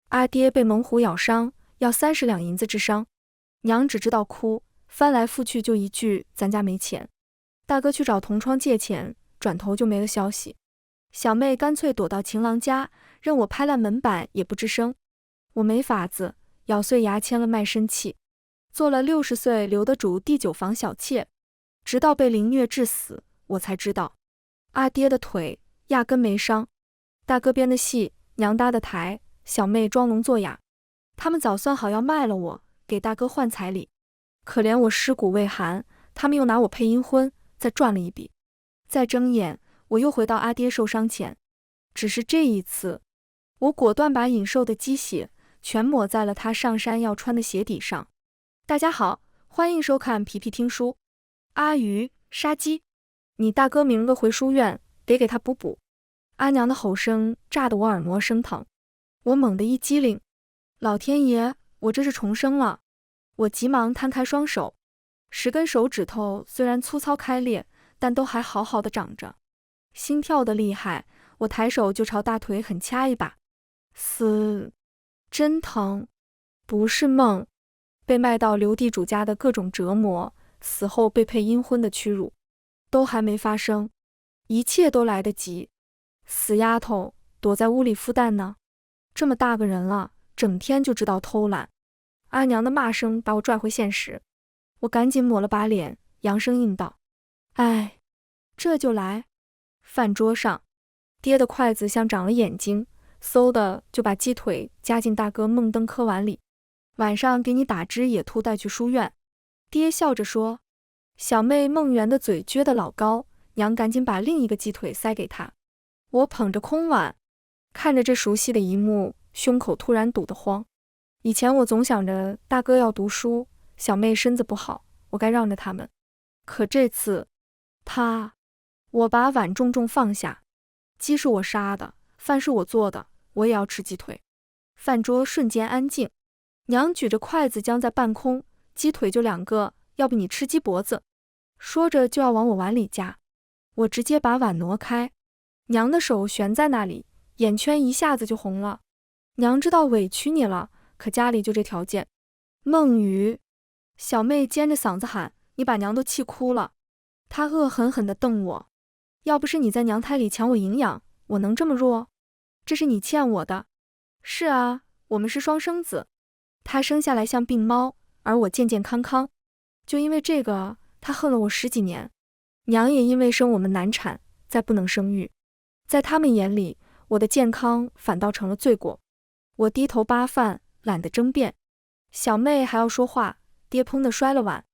阿爹被猛虎咬伤，要30两银子治伤。娘只知道哭，翻来覆去就一句咱家没钱。大哥去找同窗借钱，转头就没了消息。小妹干脆躲到情郎家，任我拍烂门板也不吱声。我没法子，咬碎牙签了卖身契，做了60岁留得主第9房小妾，直到被凌虐致死，我才知道阿爹的腿压根没伤。大哥编的戏，娘搭的台，小妹装聋作哑，他们早算好要卖了我，给大哥换彩礼。可怜我尸骨未寒，他们又拿我配阴婚，再赚了一笔。再睁眼，我又回到阿爹受伤前，只是这一次，我果断把引兽的鸡血全抹在了他上山要穿的鞋底上。大家好，欢迎收看皮皮听书。阿鱼杀鸡，你大哥明个回书院，得给他补补。阿娘的吼声炸得我耳膜生疼，我猛地一激灵，老天爷，我这是重生了！我急忙摊开双手，10根手指头虽然粗糙开裂，但都还好好的长着。心跳得厉害，我抬手就朝大腿狠掐一把，嘶，真疼！不是梦，被卖到刘地主家的各种折磨，死后被配阴婚的屈辱，都还没发生，一切都来得及。死丫头，躲在屋里孵蛋呢，这么大个人了，整天就知道偷懒。阿娘的骂声把我拽回现实，我赶紧抹了把脸，扬声应道：哎，这就来。饭桌上，爹的筷子像长了眼睛，嗖的就把鸡腿夹进大哥梦灯磕碗里。晚上给你打只野兔带去书院。爹笑着说。小妹梦圆的嘴撅得老高，娘赶紧把另一个鸡腿塞给她。我捧着空碗，看着这熟悉的一幕，胸口突然堵得慌。以前我总想着大哥要读书，小妹身子不好，我该让着他们。可这次，我把碗重重放下，鸡是我杀的，饭是我做的，我也要吃鸡腿。饭桌瞬间安静，娘举着筷子僵在半空，鸡腿就2个，要不你吃鸡脖子？说着就要往我碗里夹，我直接把碗挪开，娘的手悬在那里，眼圈一下子就红了。娘知道委屈你了，可家里就这条件。梦鱼，小妹尖着嗓子喊，你把娘都气哭了。她恶狠狠地瞪我，要不是你在娘胎里抢我营养，我能这么弱？这是你欠我的。是啊，我们是双生子，她生下来像病猫，而我健健康康，就因为这个，她恨了我10几年。娘也因为生我们难产，再不能生育，在他们眼里，我的健康反倒成了罪过。我低头扒饭，懒得争辩。小妹还要说话，爹砰地摔了碗，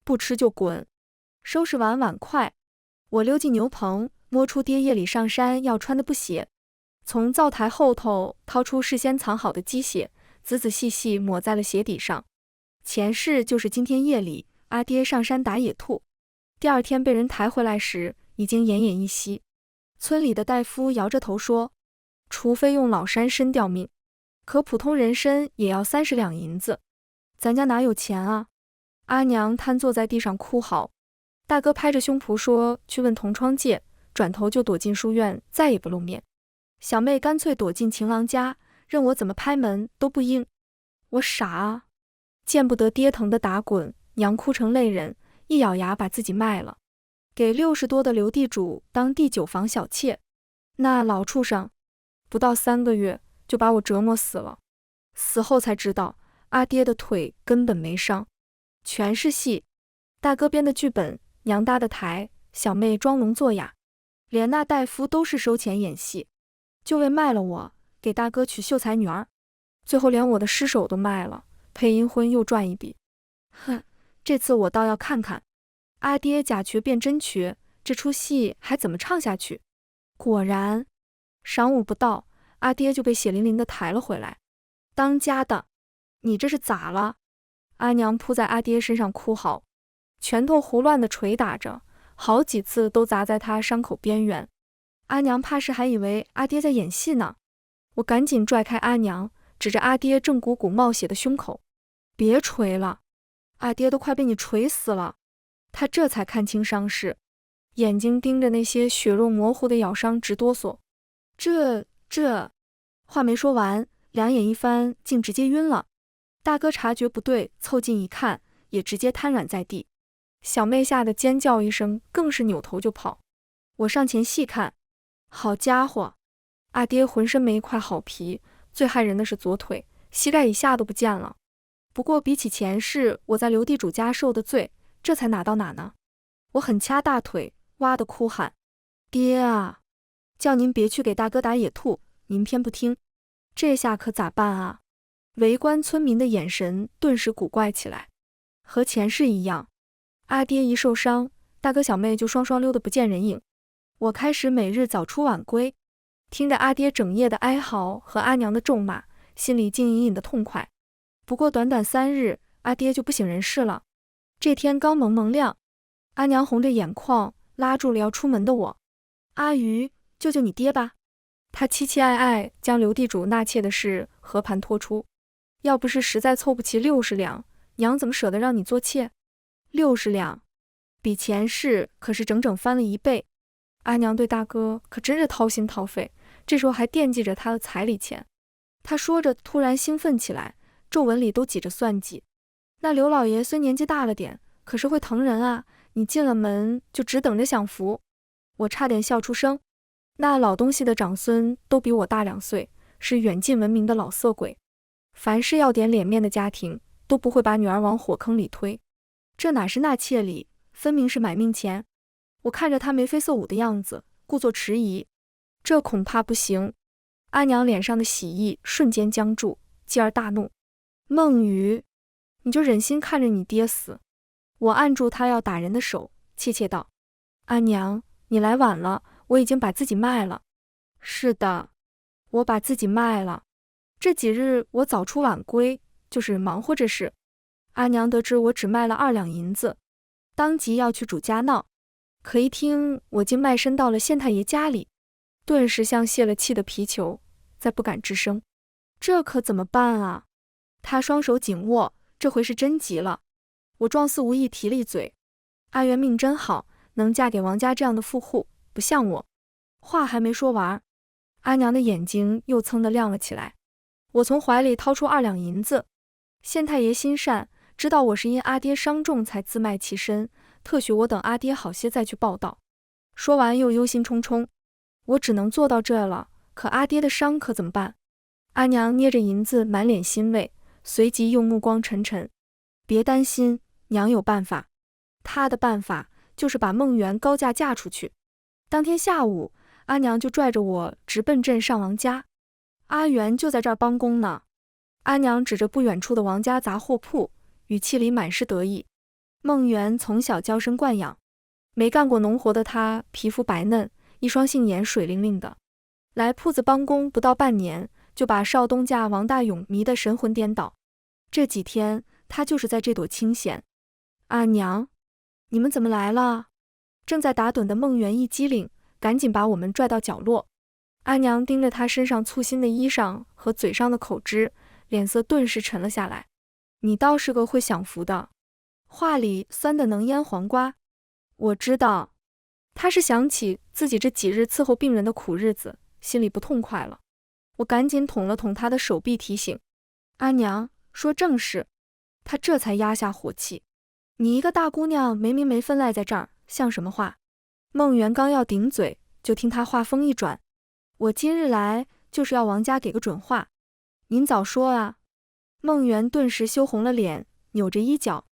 不吃就滚。收拾完碗筷，我溜进牛棚，摸出爹夜里上山要穿的布鞋，从灶台后头掏出事先藏好的鸡血，仔仔细细抹在了鞋底上。前世就是今天夜里阿爹上山打野兔，第2天被人抬回来时已经奄奄一息。村里的大夫摇着头说，除非用老山参吊命，可普通人参也要30两银子，咱家哪有钱啊？阿娘瘫坐在地上哭嚎，大哥拍着胸脯说去问同窗借，转头就躲进书院，再也不露面。小妹干脆躲进情郎家，任我怎么拍门都不应。我傻啊，见不得爹疼得打滚，娘哭成泪人，一咬牙把自己卖了，给60多的刘地主当第9房小妾。那老畜生不到3个月就把我折磨死了，死后才知道阿爹的腿根本没伤，全是戏。大哥编的剧本，娘搭的台，小妹装聋作哑，连那大夫都是收钱演戏，就为卖了我，给大哥娶秀才女儿，最后连我的尸首都卖了，配阴婚又赚一笔。哼，这次我倒要看看阿爹假瘸变真瘸，这出戏还怎么唱下去。果然，晌午不到，阿爹就被血淋淋的抬了回来。当家的，你这是咋了？阿娘扑在阿爹身上哭嚎，拳头胡乱的捶打着，好几次都砸在他伤口边缘。阿娘怕是还以为阿爹在演戏呢。我赶紧拽开阿娘，指着阿爹正鼓鼓冒血的胸口，别捶了，阿爹都快被你捶死了。他这才看清伤势，眼睛盯着那些血肉模糊的咬伤直哆嗦。这话没说完，两眼一翻，竟直接晕了。大哥察觉不对，凑近一看，也直接瘫软在地。小妹吓得尖叫一声，更是扭头就跑。我上前细看，好家伙，阿爹浑身没一块好皮，最害人的是左腿，膝盖以下都不见了。不过比起前世我在刘地主家受的罪，这才哪到哪呢？我狠掐大腿，哇的哭喊：爹啊，叫您别去给大哥打野兔，您偏不听，这下可咋办啊？围观村民的眼神顿时古怪起来。和前世一样，阿爹一受伤，大哥小妹就双双溜得不见人影。我开始每日早出晚归，听着阿爹整夜的哀嚎和阿娘的咒骂，心里竟隐隐的痛快。不过短短3日，阿爹就不省人事了。这天刚蒙蒙亮，阿娘红着眼眶拉住了要出门的我：阿鱼，救救你爹吧！他期期艾艾将刘地主纳妾的事和盘托出。要不是实在凑不齐60两，娘怎么舍得让你做妾？60两，比前世可是整整翻了1倍。阿娘对大哥可真是掏心掏肺，这时候还惦记着他的彩礼钱。他说着突然兴奋起来，皱纹里都挤着算计。那刘老爷虽年纪大了点，可是会疼人啊，你进了门就只等着享福。我差点笑出声。那老东西的长孙都比我大2岁，是远近闻名的老色鬼。凡是要点脸面的家庭，都不会把女儿往火坑里推。这哪是纳妾礼，分明是买命钱。我看着他眉飞色舞的样子，故作迟疑。这恐怕不行。阿娘脸上的喜意瞬间僵住，继而大怒：孟雨，你就忍心看着你爹死？我按住他要打人的手，怯怯道：阿娘，你来晚了，我已经把自己卖了。是的，我把自己卖了。这几日我早出晚归，就是忙活这事。阿娘得知我只卖了2两银子，当即要去主家闹。可一听我竟卖身到了县太爷家里，顿时像泄了气的皮球，再不敢吱声。这可怎么办啊？他双手紧握，这回是真急了。我状似无意提了一嘴：阿元命真好，能嫁给王家这样的富户，不像我。话还没说完，阿娘的眼睛又噌地亮了起来。我从怀里掏出2两银子。县太爷心善，知道我是因阿爹伤重才自卖其身，特许我等阿爹好些再去报道。说完又忧心忡忡：我只能做到这了，可阿爹的伤可怎么办？阿娘捏着银子，满脸欣慰，随即用目光沉沉：别担心，娘有办法。她的办法就是把孟媛高价嫁出去。当天下午，阿娘就拽着我直奔镇上王家。阿元就在这儿帮工呢。阿娘指着不远处的王家杂货铺，语气里满是得意。孟媛从小娇生惯养，没干过农活的她皮肤白嫩，一双杏眼水灵灵的。来铺子帮工不到半年，就把少东家王大勇迷得神魂颠倒。这几天她就是在这朵清闲。阿娘，你们怎么来了？正在打盹的孟媛一激灵，赶紧把我们拽到角落。阿娘盯着她身上簇新的衣裳和嘴上的口汁，脸色顿时沉了下来。你倒是个会享福的，话里酸得能腌黄瓜。我知道，她是想起自己这几日伺候病人的苦日子，心里不痛快了。我赶紧捅了捅她的手臂，提醒：阿娘，说正事。她这才压下火气：你一个大姑娘没名没分赖在这儿，像什么话？孟媛刚要顶嘴，就听她话锋一转：我今日来就是要王家给个准话，您早说啊！孟媛顿时羞红了脸，扭着衣角：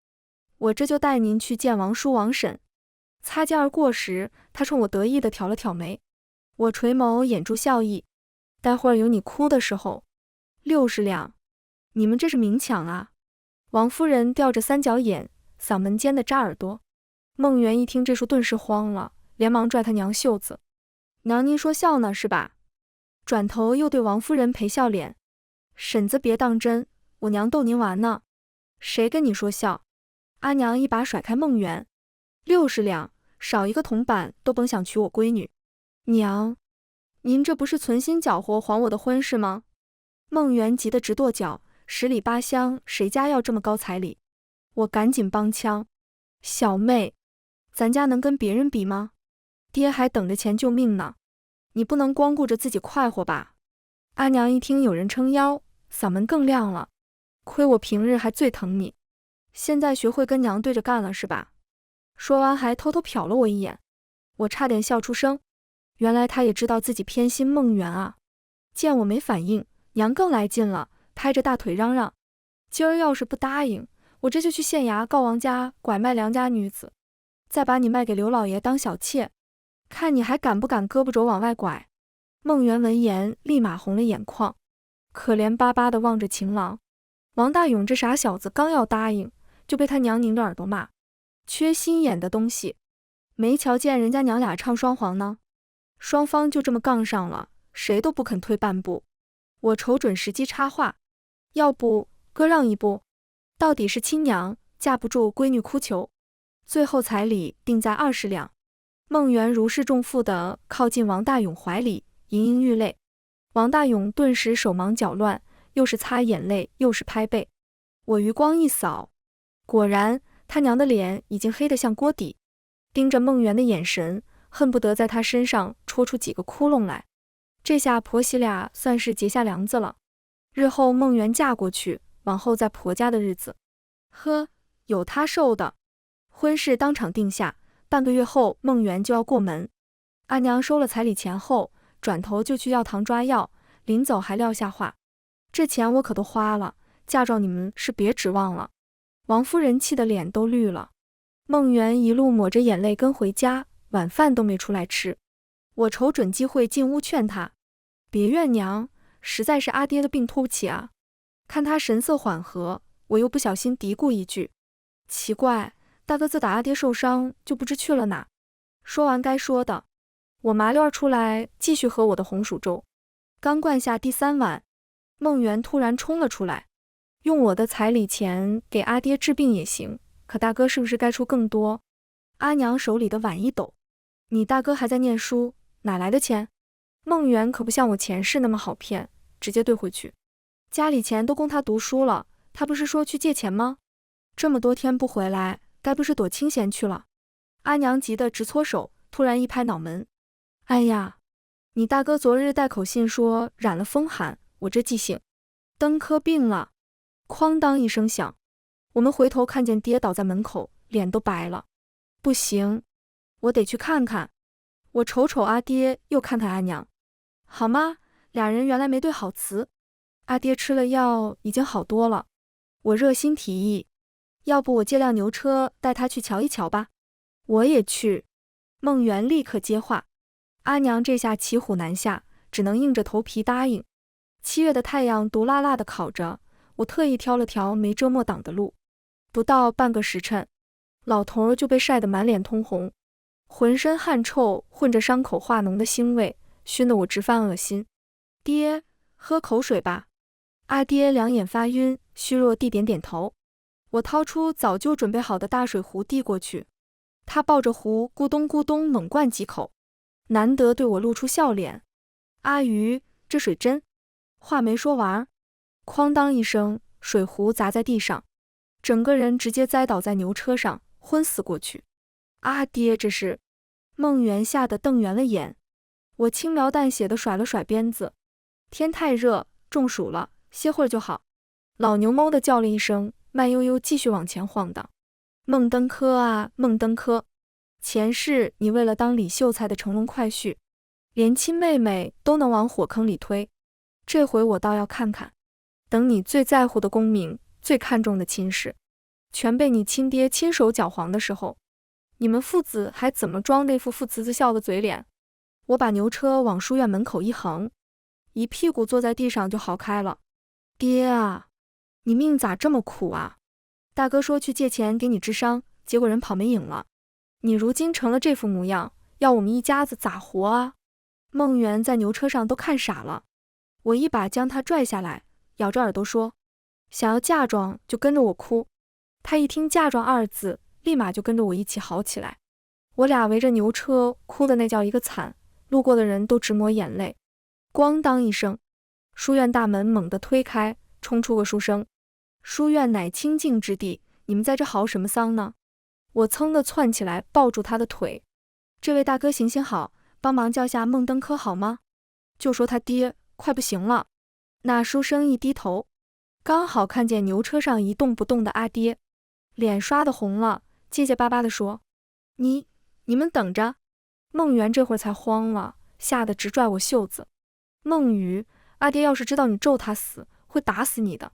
我这就带您去见王叔王婶。擦肩而过时，他冲我得意地挑了挑眉。我垂眸掩住笑意：待会儿有你哭的时候。60两，你们这是明抢啊！王夫人吊着3角眼，嗓门尖的扎耳朵。孟媛一听这数，顿时慌了，连忙拽他娘袖子：娘，您说笑呢是吧？转头又对王夫人赔笑脸：婶子别当真，我娘逗您玩呢。谁跟你说笑？阿娘一把甩开孟媛：60两，少一个铜板都甭想娶我闺女。娘，您这不是存心搅和还我的婚事吗？孟媛急得直跺脚，10里8乡谁家要这么高彩礼？我赶紧帮腔：小妹，咱家能跟别人比吗？爹还等着钱救命呢，你不能光顾着自己快活吧？阿娘一听有人撑腰，嗓门更亮了。亏我平日还最疼你，现在学会跟娘对着干了是吧？说完还偷偷瞟了我一眼，我差点笑出声。原来他也知道自己偏心孟元啊。见我没反应，娘更来劲了，拍着大腿嚷嚷：今儿要是不答应，我这就去县衙告王家拐卖良家女子，再把你卖给刘老爷当小妾，看你还敢不敢胳膊肘往外拐。孟元闻言立马红了眼眶，可怜巴巴地望着情郎。王大勇这傻小子刚要答应，就被他娘拧着耳朵骂：缺心眼的东西，没瞧见人家娘俩唱双簧呢？双方就这么杠上了，谁都不肯退半步。我瞅准时机插话：要不哥让一步，到底是亲娘架不住闺女哭求，最后彩礼定在20两。孟元如释重负地靠近王大勇怀里，盈盈欲泪。王大勇顿时手忙脚乱，又是擦眼泪又是拍背。我余光一扫，果然他娘的脸已经黑得像锅底，盯着孟元的眼神恨不得在他身上戳出几个窟窿来。这下婆媳俩算是结下梁子了。日后孟元嫁过去，往后在婆家的日子，呵，有他受的。婚事当场定下，半个月后孟元就要过门。阿娘收了彩礼钱后，转头就去药堂抓药，临走还撂下话：这钱我可都花了，嫁妆你们是别指望了。王夫人气得脸都绿了。孟元一路抹着眼泪跟回家，晚饭都没出来吃。我瞅准机会进屋劝他：别怨娘，实在是阿爹的病拖不起啊。看他神色缓和，我又不小心嘀咕一句：奇怪，大哥自打阿爹受伤就不知去了哪。说完该说的，我麻溜出来继续喝我的红薯粥。刚灌下第3碗，孟元突然冲了出来：用我的彩礼钱给阿爹治病也行，可大哥是不是该出更多？阿娘手里的碗一抖：你大哥还在念书，哪来的钱？孟元可不像我前世那么好骗，直接兑回去。家里钱都供他读书了，他不是说去借钱吗？这么多天不回来，该不是躲清闲去了？阿娘急得直搓手，突然一拍脑门：哎呀，你大哥昨日带口信说染了风寒，我这记性，登科病了。哐当一声响，我们回头看见爹倒在门口，脸都白了。不行，我得去看看。我瞅瞅阿爹，又看看阿娘。好吗？俩人原来没对好词。阿爹吃了药已经好多了。我热心提议，要不我借辆牛车带他去瞧一瞧吧。我也去。孟元立刻接话。阿娘这下骑虎难下，只能硬着头皮答应。7月的太阳毒辣辣的烤着，我特意挑了条没遮没挡的路。不到半个时辰，老头就被晒得满脸通红，浑身汗臭混着伤口化脓的腥味，熏得我直犯恶心。爹，喝口水吧。阿爹两眼发晕，虚弱地点点头。我掏出早就准备好的大水壶递过去，他抱着壶咕咚咕咚猛灌几口，难得对我露出笑脸。阿鱼，这水真……话没说完，哐当一声，水壶砸在地上，整个人直接栽倒在牛车上，昏死过去。阿爹这是……孟元吓得瞪圆了眼。我轻描淡写地甩了甩鞭子：天太热，中暑了，歇会儿就好。老牛哞地叫了一声，慢悠悠继续往前晃荡。孟登科啊，孟登科，前世你为了当李秀才的乘龙快婿，连亲妹妹都能往火坑里推，这回我倒要看看，等你最在乎的功名，最看重的亲事，全被你亲爹亲手搅黄的时候，你们父子还怎么装那副父慈子孝的嘴脸？我把牛车往书院门口一横，一屁股坐在地上就嚎开了。爹啊，你命咋这么苦啊？大哥说去借钱给你治伤，结果人跑没影了。你如今成了这副模样，要我们一家子咋活啊？孟元在牛车上都看傻了，我一把将他拽下来，咬着耳朵说：想要嫁妆就跟着我哭。他一听嫁妆2字，立马就跟着我一起嚎起来。我俩围着牛车哭的那叫一个惨，路过的人都直抹眼泪。咣当一声，书院大门猛地推开，冲出个书生：书院乃清净之地，你们在这嚎什么丧呢？我噌地窜起来抱住他的腿：这位大哥行行好，帮忙叫下孟登科好吗？就说他爹快不行了。那书生一低头，刚好看见牛车上一动不动的阿爹，脸刷得红了，结结巴巴地说：“你们等着。”孟元这会儿才慌了，吓得直拽我袖子。孟宇，阿爹要是知道你咒他死，会打死你的。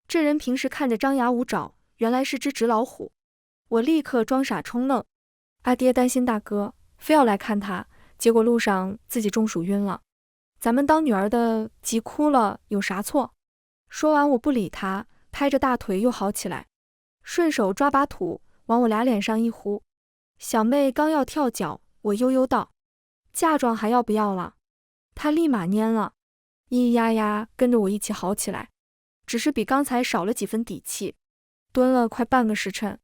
这人平时看着张牙舞爪，原来是只纸老虎。我立刻装傻充愣。阿爹担心大哥，非要来看他，结果路上自己中暑晕了。咱们当女儿的急哭了，有啥错？说完我不理他，拍着大腿又好起来，顺手抓把土往我俩脸上一呼。小妹刚要跳脚，我悠悠道：“嫁妆还要不要了？”她立马蔫了，咿咿呀呀跟着我一起好起来，只是比刚才少了几分底气。蹲了快半个时辰，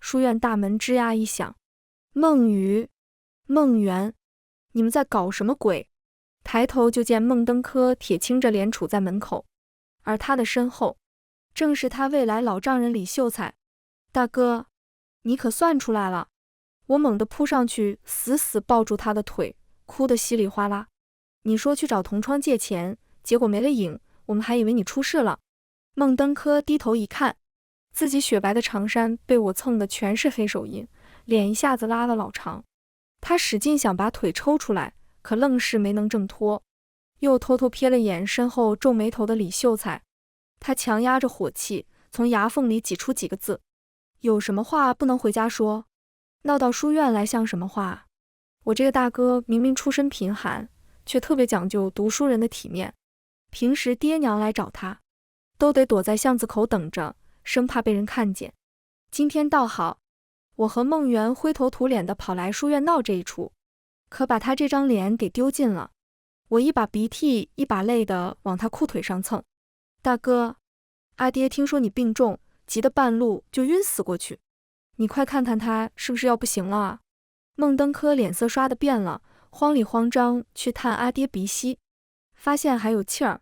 书院大门吱呀一响，孟宇、孟元，你们在搞什么鬼？抬头就见孟登科铁青着脸杵在门口，而他的身后正是他未来老丈人李秀才。大哥，你可算出来了！我猛地扑上去，死死抱住他的腿，哭得稀里哗啦。你说去找同窗借钱，结果没了影，我们还以为你出事了。孟登科低头一看，自己雪白的长衫被我蹭的全是黑手印，脸一下子拉得老长。他使劲想把腿抽出来，可愣是没能挣脱，又偷偷瞥了眼身后皱眉头的李秀才。他强压着火气，从牙缝里挤出几个字：“有什么话不能回家说？闹到书院来像什么话？我这个大哥明明出身贫寒，却特别讲究读书人的体面。平时爹娘来找他，都得躲在巷子口等着，生怕被人看见。今天倒好，我和孟元灰头土脸的跑来书院闹这一出，可把他这张脸给丢尽了。我一把鼻涕一把泪的往他裤腿上蹭。大哥，阿爹听说你病重，急得半路就晕死过去，你快看看他是不是要不行了啊？孟登科脸色刷得变了，慌里慌张去探阿爹鼻息，发现还有气儿，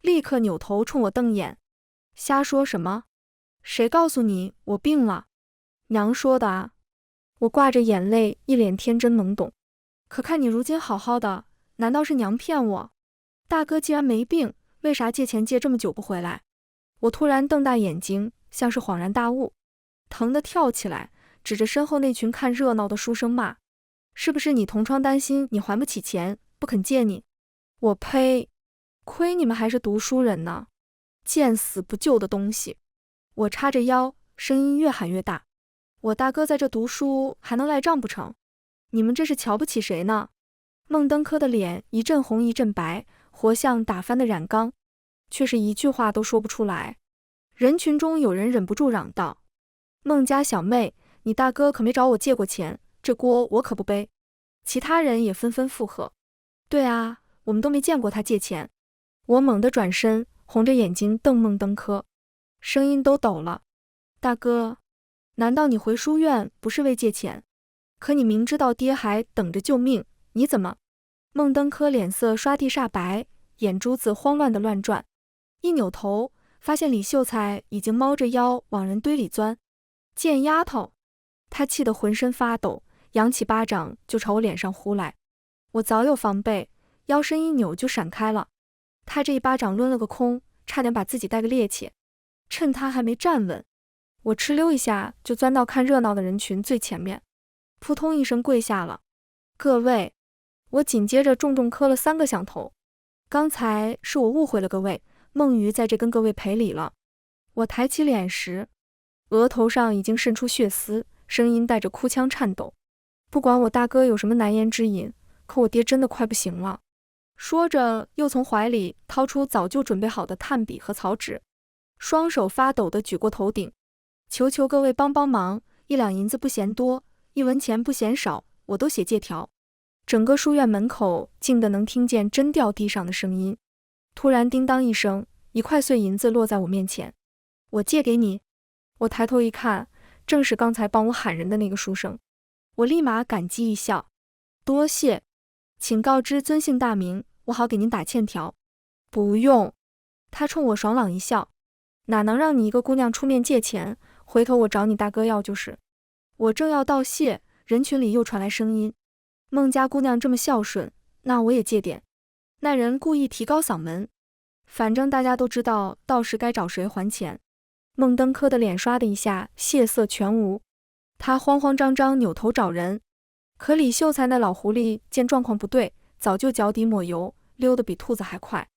立刻扭头冲我瞪眼：“瞎说什么？谁告诉你我病了？娘说的啊！”我挂着眼泪，一脸天真懵懂。可看你如今好好的，难道是娘骗我？大哥既然没病，为啥借钱借这么久不回来？我突然瞪大眼睛，像是恍然大悟，疼得跳起来，指着身后那群看热闹的书生骂：“是不是你同窗担心你还不起钱，不肯借你？我呸！亏你们还是读书人呢，见死不救的东西！”我叉着腰，声音越喊越大：“我大哥在这读书，还能赖账不成？你们这是瞧不起谁呢？”孟登科的脸一阵红一阵白，活像打翻的染缸，却是一句话都说不出来。人群中有人忍不住嚷道：“孟家小妹，你大哥可没找我借过钱，这锅我可不背。”其他人也纷纷附和：“对啊，我们都没见过他借钱。”我猛地转身，红着眼睛瞪孟登科，声音都抖了：“大哥，难道你回书院不是为借钱？可你明知道爹还等着救命，你怎么？”孟登科脸色刷地煞白，眼珠子慌乱地乱转，一扭头发现李秀才已经猫着腰往人堆里钻。贱丫头！他气得浑身发抖，扬起巴掌就朝我脸上呼来。我早有防备，腰身一扭就闪开了。他这一巴掌抡了个空，差点把自己带个趔趄。趁他还没站稳，我哧溜一下就钻到看热闹的人群最前面，扑通一声跪下了。各位，我紧接着重重磕了3个响头。刚才是我误会了各位，孟瑜在这跟各位赔礼了。我抬起脸时，额头上已经渗出血丝，声音带着哭腔颤抖。不管我大哥有什么难言之隐，可我爹真的快不行了。说着，又从怀里掏出早就准备好的炭笔和草纸，双手发抖地举过头顶。求求各位帮帮忙，1两银子不嫌多，1文钱不嫌少，我都写借条。整个书院门口静得能听见针掉地上的声音。突然叮当一声，1块碎银子落在我面前。我借给你。我抬头一看，正是刚才帮我喊人的那个书生。我立马感激一笑：“多谢，请告知尊姓大名，我好给您打欠条。”不用。他冲我爽朗一笑：“哪能让你一个姑娘出面借钱，回头我找你大哥要就是。”我正要道谢，人群里又传来声音：“孟家姑娘这么孝顺，那我也借点。”那人故意提高嗓门：“反正大家都知道到时该找谁还钱。孟登科的脸刷的一下血色全无，他慌慌张张扭头找人，可李秀才那老狐狸见状况不对，早就脚底抹油，溜得比兔子还快。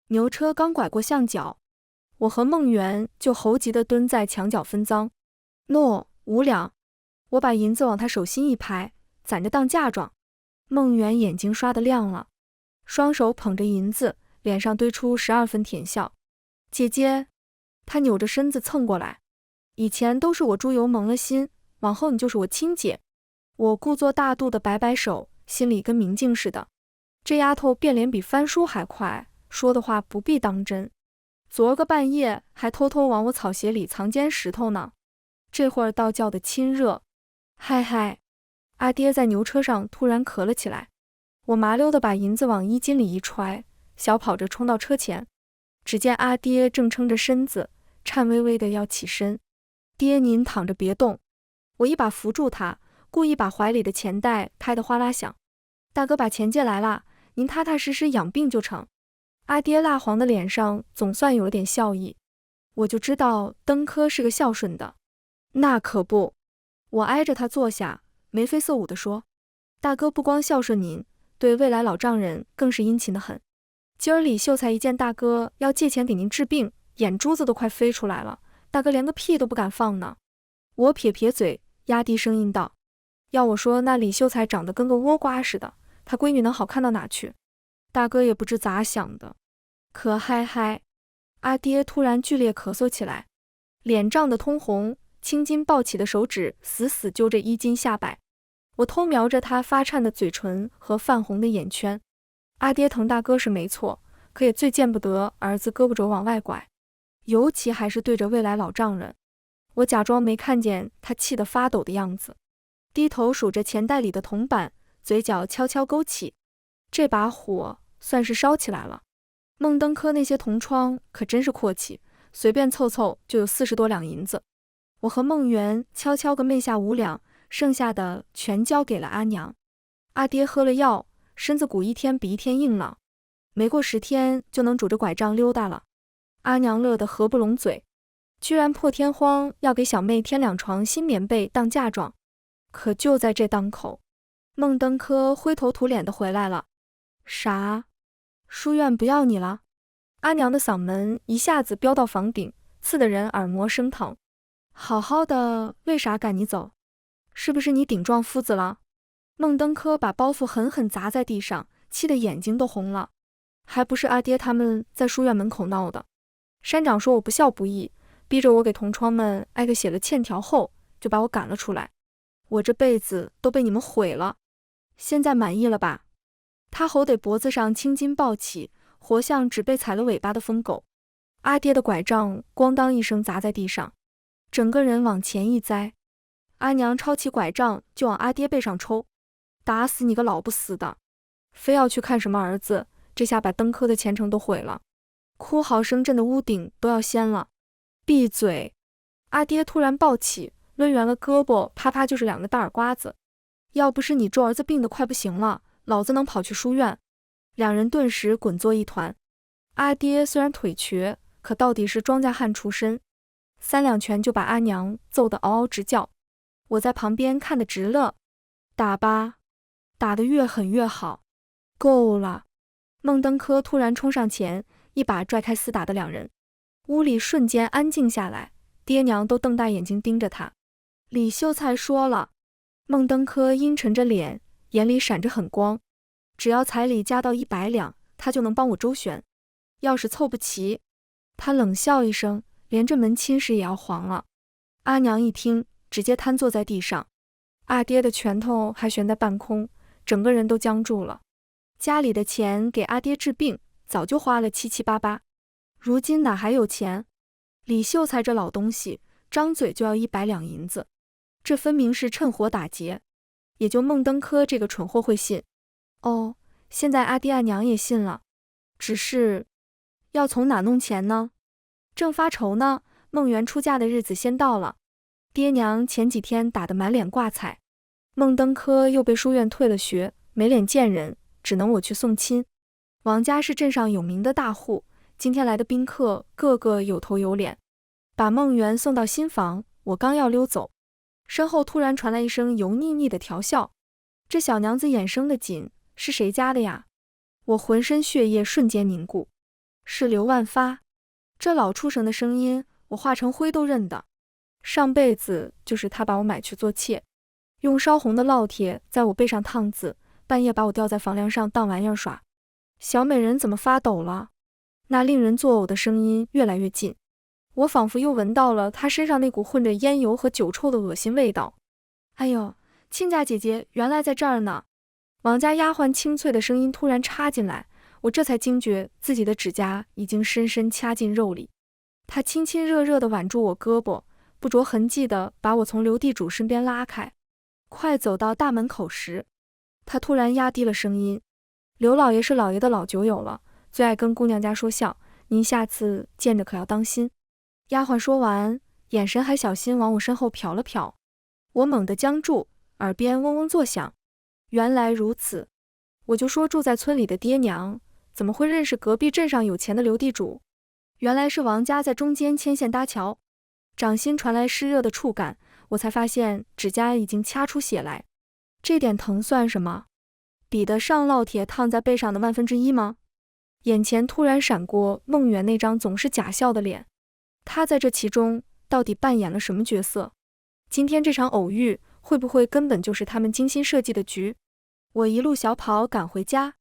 牛车刚拐过巷角，我和孟元就猴急地蹲在墙角分赃。诺，5两。我把银子往他手心一拍，攒着当嫁妆。孟元眼睛刷得亮了，双手捧着银子，脸上堆出12分甜笑。姐姐，他扭着身子蹭过来。以前都是我猪油蒙了心，往后你就是我亲姐。我故作大度的摆摆手，心里跟明镜似的。这丫头变脸比翻书还快，说的话不必当真。昨儿个半夜还偷偷往我草鞋里藏尖石头呢，这会儿倒叫得亲热。嗨嗨！阿爹在牛车上突然咳了起来，我麻溜地把银子往衣襟里一揣，小跑着冲到车前。只见阿爹正撑着身子，颤巍巍地要起身。爹，您躺着别动。我一把扶住他，故意把怀里的钱袋拍得哗啦响。大哥把钱借来了，您踏踏实实养病就成。阿爹蜡黄的脸上总算有了点笑意，我就知道登科是个孝顺的。那可不，我挨着他坐下，眉飞色舞地说，大哥不光孝顺您，对未来老丈人更是殷勤得很。今儿李秀才一见大哥要借钱给您治病，眼珠子都快飞出来了，大哥连个屁都不敢放呢。我撇撇嘴，压低声音道，要我说那李秀才长得跟个倭瓜似的，他闺女能好看到哪去？大哥也不知咋想的。可嗨嗨！阿爹突然剧烈咳嗽起来，脸涨得通红，青筋暴起的手指死死揪着衣襟下摆。我偷瞄着他发颤的嘴唇和泛红的眼圈。阿爹疼大哥是没错，可也最见不得儿子胳膊肘往外拐，尤其还是对着未来老丈人。我假装没看见他气得发抖的样子，低头数着钱袋里的铜板，嘴角悄悄勾起。这把火算是烧起来了。孟登科那些铜窗可真是阔气，随便凑凑就有40多两银子。我和孟元悄悄个昧下5两，剩下的全交给了阿娘。阿爹喝了药，身子骨一天比一天硬朗，没过10天就能拄着拐杖溜达了。阿娘乐得合不拢嘴，居然破天荒要给小妹添2床新棉被当嫁妆。可就在这当口，孟登科灰头土脸的回来了。啥？书院不要你了？阿娘的嗓门一下子飙到房顶，刺得人耳膜生疼。好好的，为啥赶你走？是不是你顶撞夫子了？孟登科把包袱狠狠砸在地上，气得眼睛都红了。还不是阿爹他们在书院门口闹的。山长说我不孝不义，逼着我给同窗们挨个写了欠条后，就把我赶了出来。我这辈子都被你们毁了，现在满意了吧？他吼得脖子上青筋暴起，活像只被踩了尾巴的疯狗。阿爹的拐杖咣当一声砸在地上，整个人往前一栽。阿娘抄起拐杖就往阿爹背上抽，打死你个老不死的！非要去看什么儿子，这下把登科的前程都毁了，哭嚎声震的屋顶都要掀了。闭嘴！阿爹突然暴起，抡圆了胳膊，啪啪就是2个大耳刮子。要不是你周儿子病得快不行了，老子能跑去书院。2人顿时滚作一团。阿爹虽然腿瘸，可到底是庄稼汉出身，3两拳就把阿娘揍得嗷嗷直叫。我在旁边看得直乐。打吧，打得越狠越好。够了！孟登科突然冲上前，一把拽开厮打的2人，屋里瞬间安静下来，爹娘都瞪大眼睛盯着他。李秀才说了。孟登科阴沉着脸，眼里闪着狠光，只要彩礼加到100两，他就能帮我周旋。要是凑不齐，他冷笑一声，连这门亲事也要黄了。阿娘一听，直接瘫坐在地上，阿爹的拳头还悬在半空，整个人都僵住了。家里的钱给阿爹治病，早就花了七七八八，如今哪还有钱？李秀才这老东西，张嘴就要100两银子，这分明是趁火打劫。也就孟登科这个蠢货会信。哦，现在阿爹阿娘也信了，只是要从哪弄钱呢？正发愁呢，孟元出嫁的日子先到了。爹娘前几天打得满脸挂彩，孟登科又被书院退了学，没脸见人，只能我去送亲。王家是镇上有名的大户，今天来的宾客个个有头有脸，把孟媛送到新房，我刚要溜走，身后突然传来一声油腻腻的调笑。这小娘子眼生的紧，是谁家的呀？我浑身血液瞬间凝固，是刘万发。这老畜生的声音，我化成灰都认得。上辈子就是他把我买去做妾，用烧红的烙铁在我背上烫字，半夜把我吊在房梁上当玩意儿耍。小美人怎么发抖了？那令人作呕的声音越来越近，我仿佛又闻到了他身上那股混着烟油和酒臭的恶心味道。哎呦，亲家姐姐原来在这儿呢！王家丫鬟清脆的声音突然插进来，我这才惊觉自己的指甲已经深深掐进肉里。她亲亲热热地挽住我胳膊，不着痕迹地把我从刘地主身边拉开。快走到大门口时，她突然压低了声音：“刘老爷是老爷的老酒友了，最爱跟姑娘家说笑，您下次见着可要当心。”丫鬟说完，眼神还小心往我身后瞟了瞟。我猛地僵住，耳边嗡嗡作响。原来如此，我就说住在村里的爹娘怎么会认识隔壁镇上有钱的刘地主？原来是王家在中间牵线搭桥。掌心传来湿热的触感，我才发现指甲已经掐出血来。这点疼算什么？比得上烙铁烫在背上的1/1000吗？眼前突然闪过孟远那张总是假笑的脸，他在这其中到底扮演了什么角色？今天这场偶遇会不会根本就是他们精心设计的局？我一路小跑赶回家，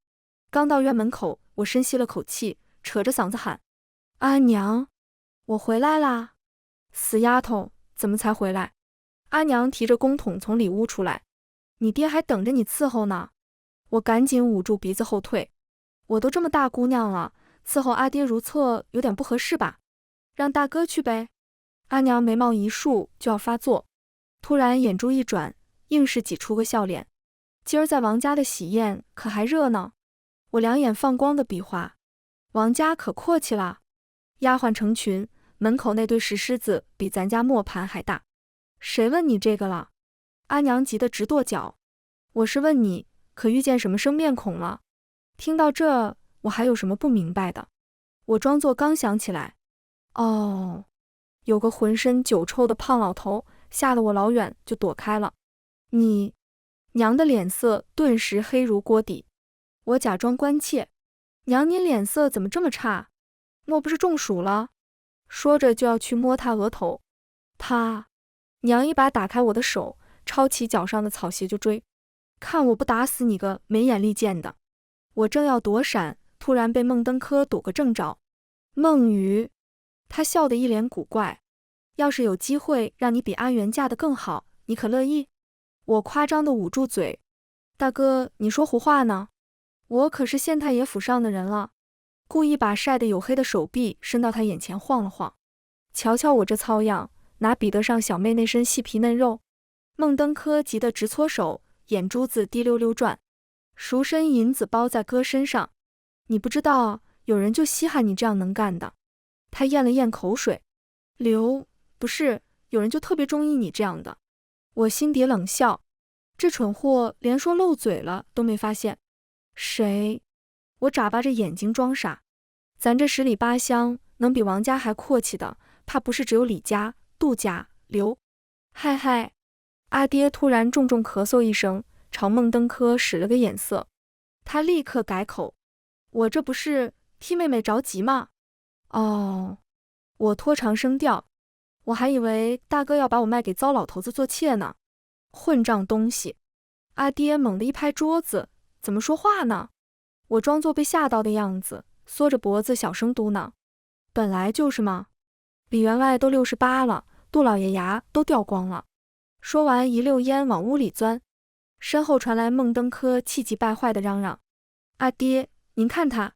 刚到院门口，我深吸了口气，扯着嗓子喊：“阿娘，我回来啦！”死丫头，怎么才回来？阿娘提着公桶从里屋出来：“你爹还等着你伺候呢。”我赶紧捂住鼻子后退，我都这么大姑娘了，伺候阿爹如厕有点不合适吧？让大哥去呗。阿娘眉毛一竖就要发作，突然眼珠一转，硬是挤出个笑脸。今儿在王家的喜宴可还热闹？我两眼放光的比划，王家可阔气了。丫鬟成群，门口那堆石狮子比咱家磨盘还大。谁问你这个了？阿娘急得直跺脚。我是问你，可遇见什么生面孔了？听到这，我还有什么不明白的？我装作刚想起来。哦，有个浑身酒臭的胖老头，吓得我老远就躲开了。你娘的脸色顿时黑如锅底。我假装关切：“娘，您脸色怎么这么差？莫不是中暑了？”说着就要去摸他额头。娘一把打开我的手，抄起脚上的草鞋就追。看我不打死你个没眼力见的！我正要躲闪，突然被孟登科堵个正着。孟瑜，他笑得一脸古怪。要是有机会让你比阿元嫁得更好，你可乐意？我夸张地捂住嘴。大哥，你说胡话呢？我可是县太爷府上的人了。故意把晒得黝黑的手臂伸到他眼前晃了晃。瞧瞧我这操样，哪比得上小妹那身细皮嫩肉？孟登科急得直搓手，眼珠子滴溜溜转。赎身银子包在哥身上，你不知道，有人就稀罕你这样能干的。他咽了咽口水。不是，有人就特别中意你这样的。我心底冷笑，这蠢货连说漏嘴了都没发现。谁？我眨巴着眼睛装傻。咱这10里8乡能比王家还阔气的，怕不是只有李家、杜家、刘。嗨！阿爹突然重重咳嗽一声，朝孟登科使了个眼色。他立刻改口：“我这不是替妹妹着急吗？”哦，我拖长声调，我还以为大哥要把我卖给糟老头子做妾呢。混账东西！阿爹猛地一拍桌子：“怎么说话呢？”我装作被吓到的样子，缩着脖子小声嘟囔：“本来就是嘛，李员外都68了，杜老爷牙都掉光了。”说完一溜烟往屋里钻，身后传来孟登科气急败坏的嚷嚷：“阿爹，您看他！”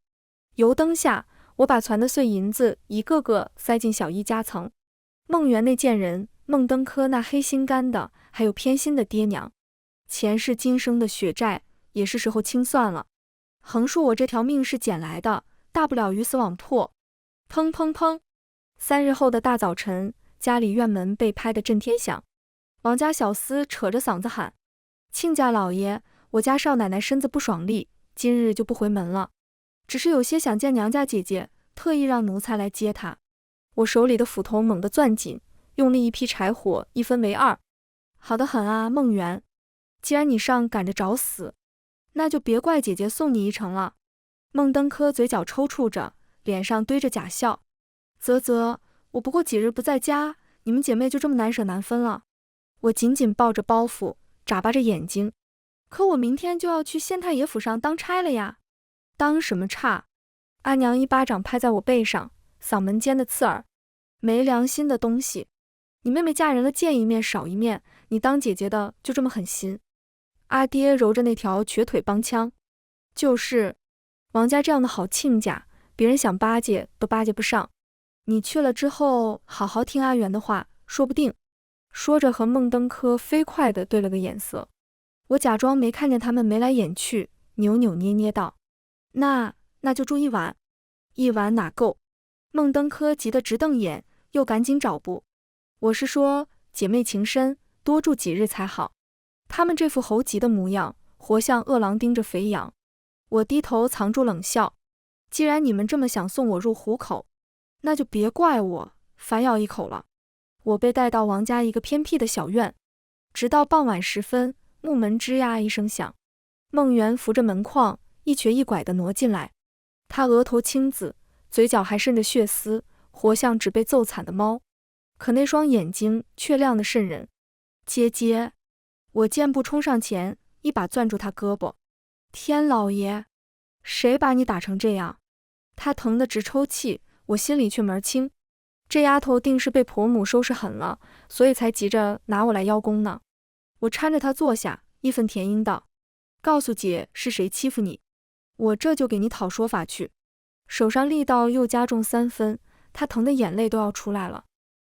油灯下，我把攒的碎银子一个个塞进小衣夹层。孟元那贱人，孟登科那黑心肝的，还有偏心的爹娘，前世今生的血债也是时候清算了。横竖我这条命是捡来的，大不了鱼死网破。砰砰砰！3日后的大早晨，家里院门被拍得震天响。王家小厮扯着嗓子喊：“亲家老爷，我家少奶奶身子不爽利，今日就不回门了，只是有些想见娘家姐姐，特意让奴才来接他。我手里的斧头猛地攥紧，用力一劈柴火，一分为二。好得很啊，孟元，既然你上赶着找死，那就别怪姐姐送你一程了。孟登科嘴角抽搐着，脸上堆着假笑。啧，我不过几日不在家，你们姐妹就这么难舍难分了？我紧紧抱着包袱，眨巴着眼睛。可我明天就要去县太爷府上当差了呀。当什么差？阿娘一巴掌拍在我背上，嗓门尖的刺耳。没良心的东西！你妹妹嫁人了，见一面少一面，你当姐姐的就这么狠心？阿爹揉着那条瘸腿帮腔。就是，王家这样的好亲家，别人想巴结都巴结不上。你去了之后，好好听阿元的话，说不定。说着和孟登科飞快地对了个眼色。我假装没看见他们眉来眼去，扭扭捏捏道：那就住一晚。一晚哪够？孟登科急得直瞪眼，又赶紧找补。我是说，姐妹情深，多住几日才好。他们这副猴急的模样，活像饿狼盯着肥羊。我低头藏住冷笑。既然你们这么想送我入虎口，那就别怪我反咬一口了。我被带到王家一个偏僻的小院，直到傍晚时分，木门吱呀一声响，孟元扶着门框，一瘸一拐地挪进来。他额头青紫，嘴角还渗着血丝，活像只被揍惨的猫，可那双眼睛却亮得渗人。姐，我箭步冲上前，一把攥住他胳膊。天老爷，谁把你打成这样？他疼得直抽泣，我心里却门清。这丫头定是被婆母收拾狠了，所以才急着拿我来邀功呢。我搀着她坐下，义愤填膺道：告诉姐是谁欺负你，我这就给你讨说法去。手上力道又加重3分，她疼得眼泪都要出来了。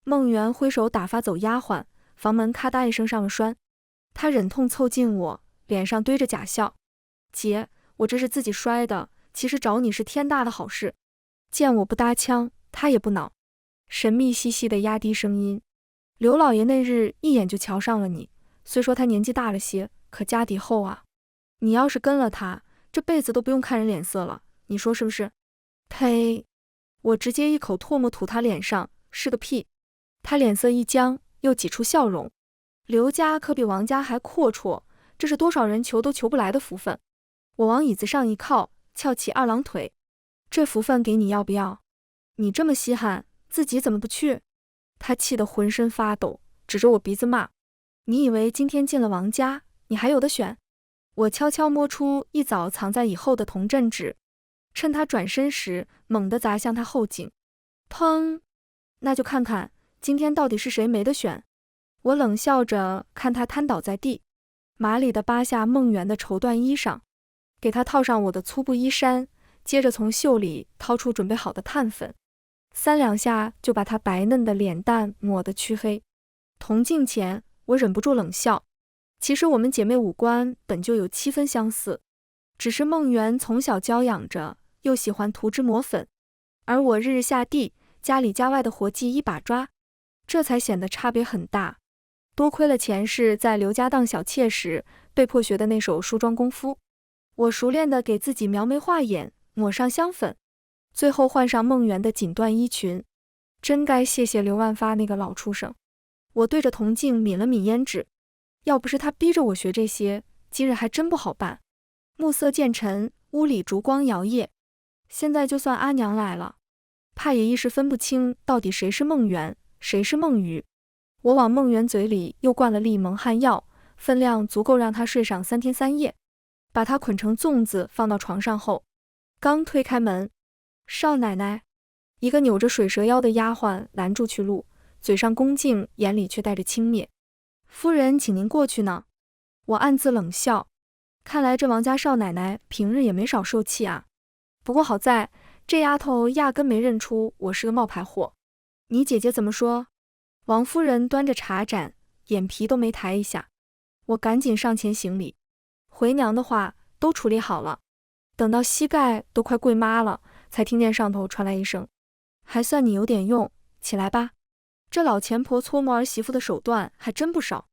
孟元挥手打发走丫鬟，房门咔嗒一声上了栓。他忍痛凑近我，脸上堆着假笑：姐，我这是自己摔的，其实找你是天大的好事。见我不搭腔，他也不恼，神秘兮兮地压低声音：刘老爷那日一眼就瞧上了你，虽说他年纪大了些，可家底厚啊。你要是跟了他，这辈子都不用看人脸色了，你说是不是？呸！我直接一口唾沫吐他脸上，是个屁！他脸色一僵，又挤出笑容。刘家可比王家还阔绰，这是多少人求都求不来的福分。我往椅子上一靠，翘起2郎腿。这福分给你要不要？你这么稀罕，自己怎么不去？他气得浑身发抖，指着我鼻子骂：你以为今天进了王家，你还有得选？我悄悄摸出一早藏在以后的铜镇纸，趁他转身时猛地砸向他后颈。砰！那就看看今天到底是谁没得选。我冷笑着看他瘫倒在地，麻利地扒下孟元的绸缎衣裳，给他套上我的粗布衣衫，接着从袖里掏出准备好的炭粉，3两下就把他白嫩的脸蛋抹得黢黑。铜镜前，我忍不住冷笑。其实我们姐妹五官本就有7分相似，只是孟元从小娇养着，又喜欢涂脂抹粉，而我日日下地，家里家外的活计一把抓，这才显得差别很大。多亏了前世在刘家当小妾时被迫学的那手梳妆功夫，我熟练地给自己描眉画眼，抹上香粉，最后换上孟元的锦缎衣裙。真该谢谢刘万发那个老畜生。我对着铜镜抿了抿胭脂，要不是他逼着我学这些，今日还真不好办。暮色渐沉，屋里烛光摇曳，现在就算阿娘来了，怕也一时分不清到底谁是孟元，谁是孟瑜。我往孟元嘴里又灌了粒蒙汗药，分量足够让他睡上3天3夜。把他捆成粽子放到床上后，刚推开门，少奶奶，一个扭着水蛇腰的丫鬟拦住去路，嘴上恭敬，眼里却带着轻蔑。夫人，请您过去呢。我暗自冷笑，看来这王家少奶奶平日也没少受气啊。不过好在这丫头压根没认出我是个冒牌货。你姐姐怎么说？王夫人端着茶盏，眼皮都没抬一下。我赶紧上前行礼，回娘的话都处理好了。等到膝盖都快跪妈了，才听见上头传来一声：还算你有点用，起来吧。这老钱婆搓磨儿媳妇的手段还真不少。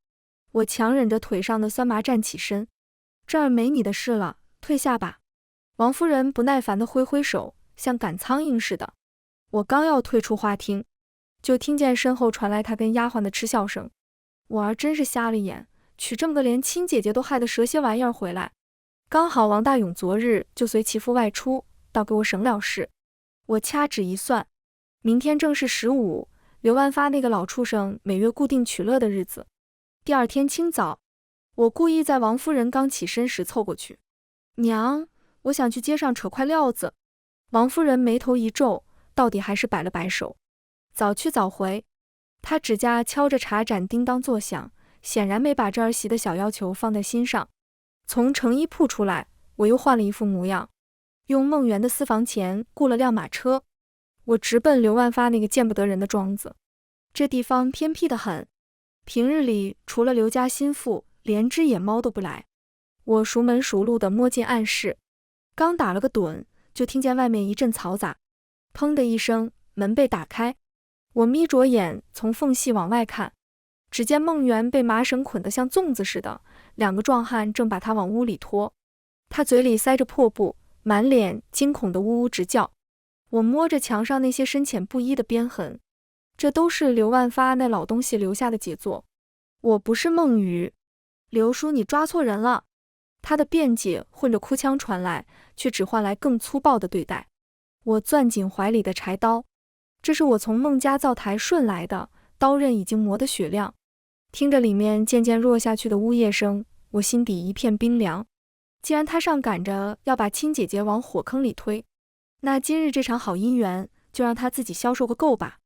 我强忍着腿上的酸麻站起身，这儿没你的事了，退下吧。王夫人不耐烦地挥挥手，像赶苍蝇似的。我刚要退出花厅，就听见身后传来他跟丫鬟的嗤笑声。我儿真是瞎了眼，娶这么个连亲姐姐都害得蛇蝎玩意儿回来。刚好王大勇昨日就随其父外出，倒给我省了事。我掐指一算，明天正是15，刘万发那个老畜生每月固定取乐的日子。第二天清早，我故意在王夫人刚起身时凑过去。娘，我想去街上扯块料子。王夫人眉头一皱，到底还是摆了摆手。早去早回。她指甲敲着茶盏叮当作响，显然没把这儿媳的小要求放在心上。从成衣铺出来，我又换了一副模样，用孟园的私房钱雇了辆马车。我直奔刘万发那个见不得人的庄子。这地方偏僻得很，平日里除了刘家心腹，连只野猫都不来。我熟门熟路地摸进暗室，刚打了个盹，就听见外面一阵嘈杂，砰的一声，门被打开。我眯着眼从缝隙往外看，只见孟园被麻绳捆得像粽子似的，两个壮汉正把他往屋里拖。他嘴里塞着破布，满脸惊恐地呜呜直叫。我摸着墙上那些深浅不一的边痕，这都是刘万发那老东西留下的杰作。我不是孟雨。刘叔，你抓错人了。他的辩解混着哭腔传来，却只换来更粗暴的对待。我攥紧怀里的柴刀，这是我从孟家灶台顺来的，刀刃已经磨得雪亮。听着里面渐渐弱下去的呜咽声，我心底一片冰凉。既然他上赶着要把亲姐姐往火坑里推，那今日这场好姻缘就让他自己消受个够吧。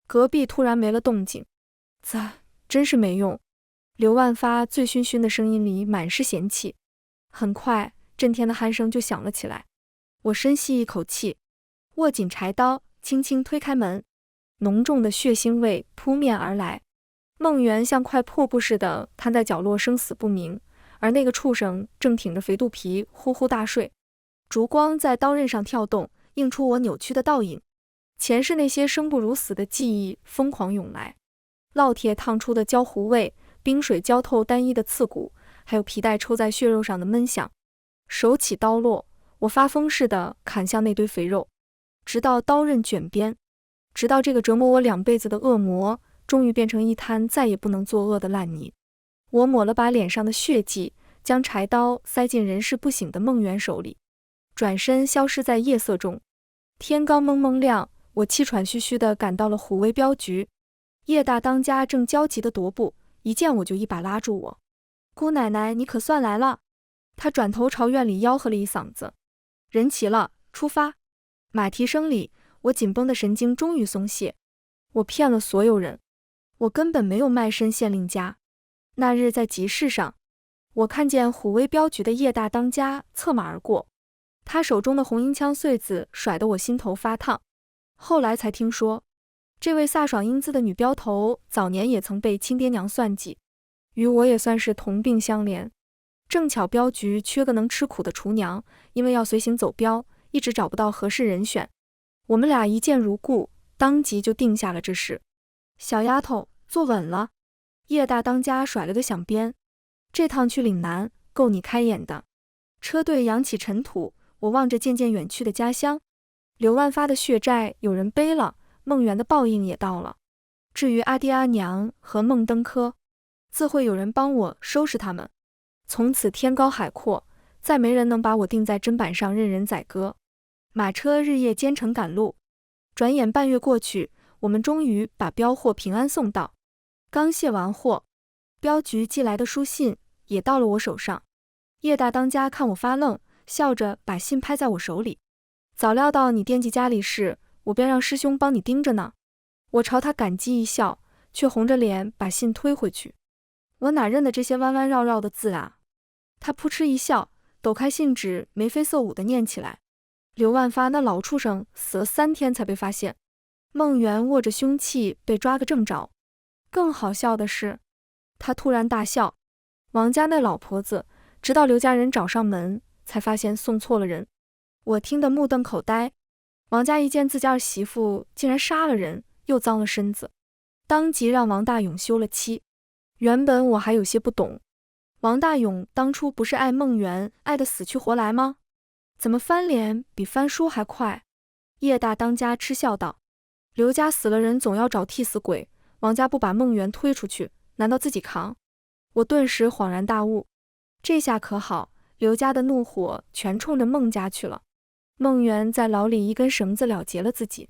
隔壁突然没了动静，真是没用。刘万发醉醺醺的声音里满是嫌弃。很快，震天的鼾声就响了起来。我深吸一口气，握紧柴刀，轻轻推开门，浓重的血腥味扑面而来。孟园像块破布似的瘫在角落，生死不明，而那个畜生正挺着肥肚皮呼呼大睡。烛光在刀刃上跳动，映出我扭曲的倒影。前世那些生不如死的记忆疯狂涌来，烙铁烫出的焦糊味，冰水浇透单一的刺骨，还有皮带抽在血肉上的闷响。手起刀落，我发疯似的砍向那堆肥肉，直到刀刃卷边，直到这个折磨我2辈子的恶魔终于变成一滩再也不能作恶的烂泥。我抹了把脸上的血迹，将柴刀塞进人事不省的孟园手里，转身消失在夜色中。天刚蒙蒙亮，我气喘吁吁地赶到了虎威镖局。叶大当家正焦急地踱步，一见我就一把拉住我。姑奶奶，你可算来了。他转头朝院里吆喝了一嗓子。人齐了，出发。马蹄声里，我紧绷的神经终于松懈。我骗了所有人，我根本没有卖身县令家。那日在集市上，我看见虎威镖局的叶大当家策马而过，他手中的红缨枪穗子甩得我心头发烫。后来才听说，这位飒爽英姿的女镖头早年也曾被亲爹娘算计，与我也算是同病相怜。正巧镖局缺个能吃苦的厨娘，因为要随行走镖，一直找不到合适人选。我们俩一见如故，当即就定下了这事。小丫头，坐稳了。叶大当家甩了个响鞭，这趟去岭南，够你开眼的。车队扬起尘土，我望着渐渐远去的家乡。刘万发的血债有人背了，孟园的报应也到了。至于阿爹阿娘和孟登科，自会有人帮我收拾他们。从此天高海阔，再没人能把我钉在砧板上任人宰割。马车日夜兼程赶路，转眼半月过去，我们终于把镖货平安送到。刚卸完货，镖局寄来的书信也到了我手上。叶大当家看我发愣，笑着把信拍在我手里。早料到你惦记家里事，我便让师兄帮你盯着呢。我朝他感激一笑，却红着脸把信推回去。我哪认得这些弯弯绕绕的字啊？他扑哧一笑，抖开信纸，眉飞色舞地念起来。刘万发那老畜生死了3天才被发现，孟园握着凶器被抓个正着。更好笑的是，他突然大笑。王家那老婆子，直到刘家人找上门，才发现送错了人。我听得目瞪口呆。王家一见自家儿媳妇竟然杀了人，又脏了身子，当即让王大勇休了妻。原本我还有些不懂，王大勇当初不是爱孟园爱得死去活来吗？怎么翻脸比翻书还快？叶大当家嗤笑道。刘家死了人总要找替死鬼，王家不把孟元推出去，难道自己扛？我顿时恍然大悟，这下可好，刘家的怒火全冲着孟家去了。孟元在牢里一根绳子了结了自己，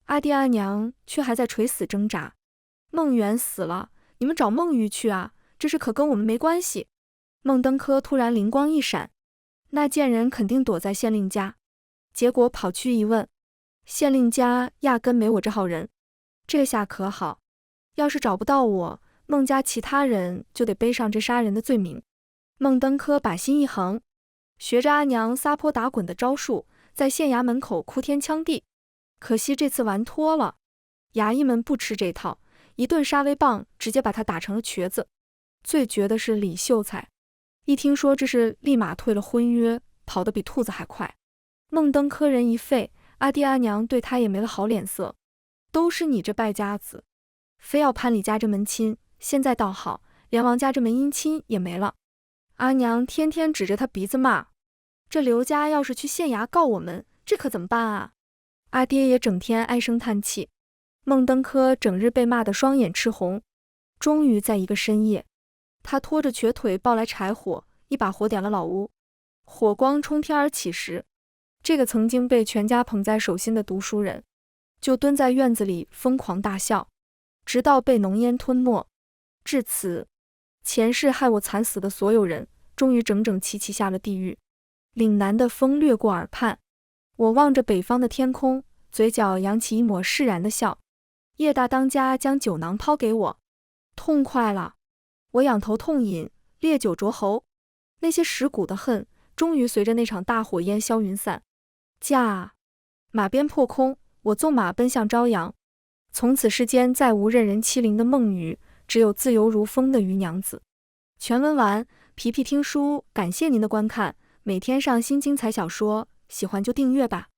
阿爹阿娘却还在垂死挣扎。孟元死了，你们找孟玉去啊，这事可跟我们没关系。孟登科突然灵光一闪，那贱人肯定躲在县令家，结果跑去一问，县令家压根没我这号人。这下可好，要是找不到我，孟家其他人就得背上这杀人的罪名。孟登科把心一横，学着阿娘撒泼打滚的招数，在县衙门口哭天抢地。可惜这次玩脱了，衙役们不吃这套，一顿杀威棒直接把他打成了瘸子。最绝的是李秀才，一听说这事立马退了婚约，跑得比兔子还快。孟登科人一废，阿爹阿娘对他也没了好脸色，都是你这败家子，非要攀李家这门亲，现在倒好，连王家这门姻亲也没了。阿娘天天指着他鼻子骂，这刘家要是去县衙告我们，这可怎么办啊？阿爹也整天唉声叹气。孟登科整日被骂得双眼赤红，终于在一个深夜，他拖着瘸腿抱来柴火，一把火点了老屋。火光冲天而起时，这个曾经被全家捧在手心的读书人，就蹲在院子里疯狂大笑，直到被浓烟吞没。至此，前世害我惨死的所有人，终于整整齐齐下了地狱。岭南的风掠过耳畔，我望着北方的天空，嘴角扬起一抹释然的笑。叶大当家将酒囊抛给我，痛快了。我仰头痛饮，烈酒灼喉，那些蚀骨的恨终于随着那场大火烟消云散。驾！马鞭破空，我纵马奔向朝阳。从此世间再无任人欺凌的孟羽，只有自由如风的余娘子。全文完，皮皮听书感谢您的观看，每天上新精彩小说，喜欢就订阅吧。